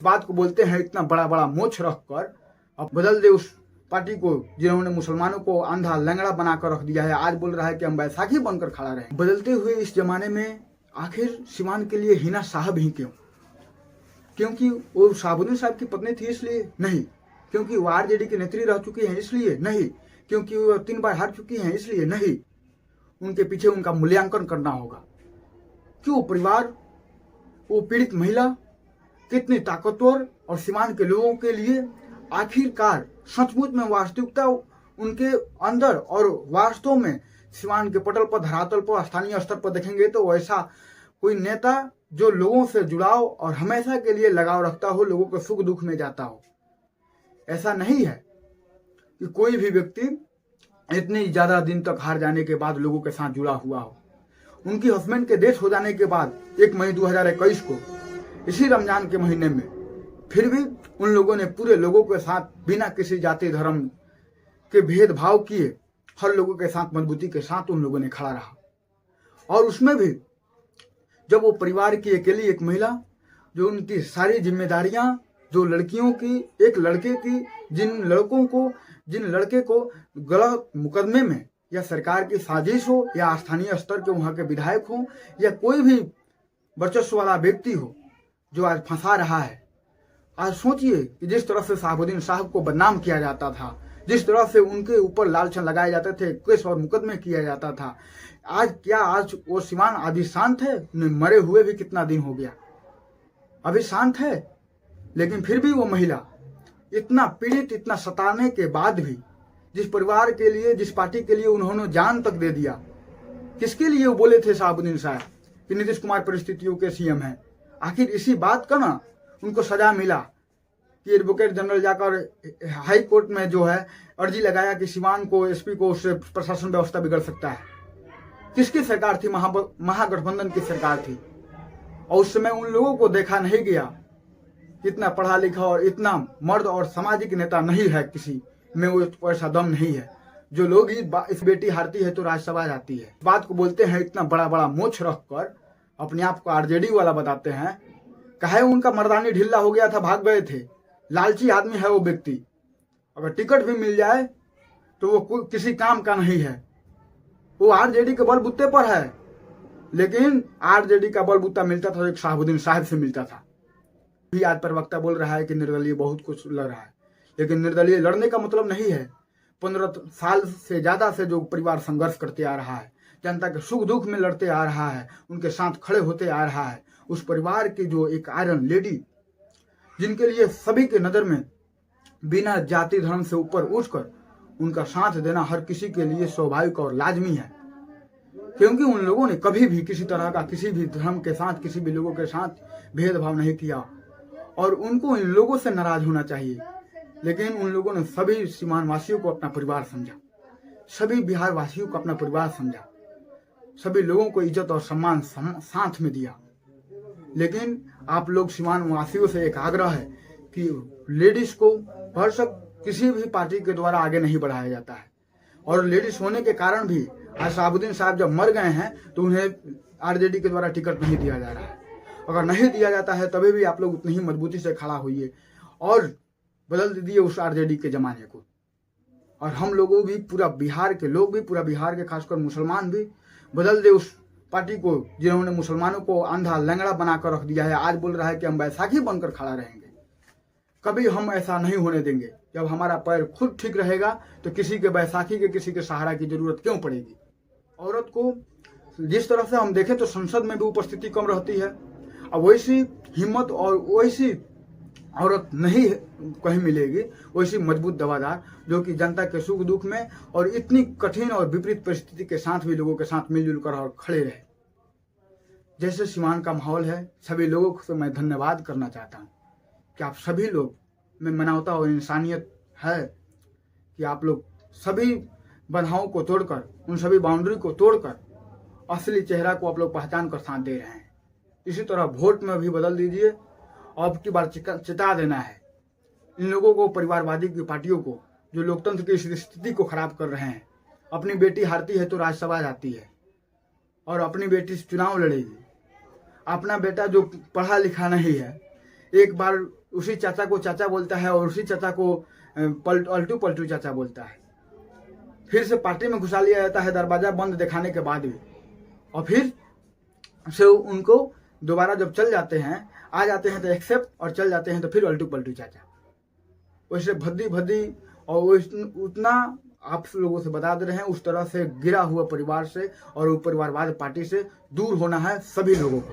बात को बोलते हैं इतना बड़ा बड़ा मोछ रख कर अब बदल दे उस पार्टी को जिन्होंने मुसलमानों को अंधा लंगड़ा बनाकर रख दिया है। आज बोल रहा है कि हम बैसाखी बनकर खड़ा रहे। बदलते हुए इस जमाने में आखिर सीमान के लिए हिना साहब ही क्यों? क्योंकि वो शाहबुद्दीन साहब की पत्नी थी इसलिए नहीं, क्योंकि वो आरजेडी की नेत्री रह चुकी है इसलिए नहीं, क्योंकि वो 3 बार हार चुकी हैं इसलिए नहीं। उनके पीछे उनका मूल्यांकन करना होगा कि वो परिवार, वो पीड़ित महिला कितनी ताकतवर और सीमान के लोगों के लिए आखिरकार सचमुच में वास्तविकता उनके अंदर और वास्तव में सीमान के पटल पर, धरातल पर, स्थानीय स्तर पर देखेंगे तो वैसा कोई नेता जो लोगों से जुड़ाव और हमेशा के लिए लगाव रखता हो, लोगों के सुख दुख में जाता हो। ऐसा नहीं है कि कोई भी व्यक्ति इतनी ज्यादा दिन तक हार जाने के बाद लोगों के साथ जुड़ा हुआ हो। उनकी हस्बैंड के डेथ हो जाने के बाद 1 मई 2021 को इसी रमजान के महीने में फिर भी उन लोगों ने पूरे लोगों के साथ बिना किसी जाति धर्म के भेदभाव किए हर लोगों के साथ मजबूती के साथ उन लोगों ने खड़ा रहा। और उसमें भी जब वो परिवार की अकेली एक महिला, जो उनकी सारी जिम्मेदारियां, जो लड़कियों की, एक लड़के की, जिन लड़के को गलत मुकदमे में या सरकार की साजिश हो या स्थानीय स्तर के वहां के विधायक हो या कोई भी वर्चस्व वाला व्यक्ति हो जो आज फंसा रहा है। आज सोचिए कि जिस तरह से शाहबुद्दीन साहब को बदनाम किया जाता था, जिस तरह से उनके ऊपर लालछन लगाए जाते थे, केस और मुकदमे किया जाता था, आज वो सीमान अभी शांत है? मरे हुए भी कितना दिन हो गया, अभी शांत है। लेकिन फिर भी वो महिला इतना पीड़ित, इतना सताने के बाद भी जिस परिवार के लिए, जिस पार्टी के लिए उन्होंने जान तक दे दिया, किसके लिए वो बोले थे शाहबुद्दीन साहब कि नीतीश कुमार परिस्थितियों के सीएम हैं। आखिर इसी बात का ना उनको सजा मिला कि एडवोकेट जनरल जाकर हाई कोर्ट में जो है अर्जी लगाया कि सीमान को, एसपी को, उससे प्रशासन व्यवस्था बिगड़ सकता है। किसकी सरकार थी? महागठबंधन की सरकार थी। और उस समय उन लोगों को देखा नहीं गया, इतना पढ़ा लिखा और इतना मर्द और सामाजिक नेता नहीं है किसी में, वो ऐसा दम नहीं है। जो लोग इस बेटी हारती है तो राज्यसभा जाती है। बात को बोलते हैं इतना बड़ा बड़ा मोछ रख कर अपने आप को आरजेडी वाला बताते हैं। कहे उनका मर्दानी ढीला हो गया था, भाग गए थे। लालची आदमी है वो व्यक्ति। अगर टिकट भी मिल जाए तो वो किसी काम का नहीं है। वो आरजेडी के बलबूते पर है, लेकिन आरजेडी का बलबूता मिलता था एक शाहबुद्दीन साहब से मिलता था। भी आज प्रवक्ता बोल रहा है कि निर्दलीय बहुत कुछ लड़ रहा है, लेकिन निर्दलीय लड़ने का मतलब नहीं है। 15 साल से ज्यादा से जो परिवार संघर्ष करते आ रहा है, जनता के सुख दुख में लड़ते आ रहा है, उनके साथ खड़े होते आ रहा है, उस परिवार की जो एक आयरन लेडी, जिनके लिए सभी के नजर में बिना जाति धर्म से ऊपर उठकर उनका साथ देना हर किसी के लिए स्वाभाविक और लाजमी है। क्योंकि उन लोगों ने कभी भी किसी तरह का, किसी भी धर्म के साथ, किसी भी लोगों के साथ भेदभाव नहीं किया और उनको इन लोगों से नाराज होना चाहिए। लेकिन उन लोगों ने सभी सीमान वासियों को अपना परिवार समझा, सभी बिहार वासियों को अपना परिवार समझा, सभी लोगों को इज्जत और सम्मान साथ में दिया। लेकिन आप लोग सीमान वासियों से एक आग्रह है कि लेडीज को भरसक किसी भी पार्टी के द्वारा आगे नहीं बढ़ाया जाता है। और लेडीज होने के कारण भी आज शाहबुद्दीन साहब जब मर गए हैं तो उन्हें आरजेडी के द्वारा टिकट नहीं दिया जा रहा है। अगर नहीं दिया जाता है तभी भी आप लोग उतनी ही मजबूती से खड़ा होइए और बदल दीजिए उस आरजेडी के जमाने को। और हम लोगों भी, पूरा बिहार के लोग भी, पूरा बिहार के खासकर मुसलमान भी बदल दे उस पार्टी को जिन्होंने मुसलमानों को अंधा लंगड़ा बनाकर रख दिया है। आज बोल रहा है कि हम बैसाखी बनकर खड़ा रहेंगे। कभी हम ऐसा नहीं होने देंगे। जब हमारा पैर खुद ठीक रहेगा तो किसी के बैसाखी के, किसी के सहारा की जरूरत क्यों पड़ेगी। औरत को जिस तरह से हम देखें तो संसद में भी उपस्थिति कम रहती है, अब वैसी हिम्मत और वैसी औरत नहीं कहीं मिलेगी, वैसी मजबूत दवादार जो कि जनता के सुख दुख में और इतनी कठिन और विपरीत परिस्थिति के साथ भी लोगों के साथ मिलजुल कर और खड़े रहे। जैसे सीमान का माहौल है, सभी लोगों को मैं धन्यवाद करना चाहता हूँ कि आप सभी लोग में मानवता और इंसानियत है कि आप लोग सभी बाधाओं को तोड़कर, उन सभी बाउंड्री को तोड़कर असली चेहरा को आप लोग पहचान कर साथ दे रहे हैं। इसी तरह वोट में भी बदल दीजिए। अब की बार चिता देना है इन लोगों को, परिवारवादी की पार्टियों को, जो लोकतंत्र की स्थिति को खराब कर रहे हैं। अपनी बेटी हारती है तो राज्यसभा जाती है और अपनी बेटी चुनाव लड़ेगी। अपना बेटा जो पढ़ा लिखा नहीं है एक बार उसी चाचा को चाचा बोलता है और उसी चाचा को अल्टू पलटू चाचा बोलता है। फिर से पार्टी में घुसा लिया जाता है दरवाजा बंद दिखाने के बाद भी, और फिर से उनको दोबारा जब चल जाते हैं, आ जाते हैं तो एक्सेप्ट, और चल जाते हैं तो फिर अल्टू पलटू चाचा। वैसे भद्दी भद्दी और उतना आप लोगों से बता दे रहे हैं, उस तरह से गिरा हुआ परिवार से और परिवारवाद पार्टी से दूर होना है सभी लोगों को।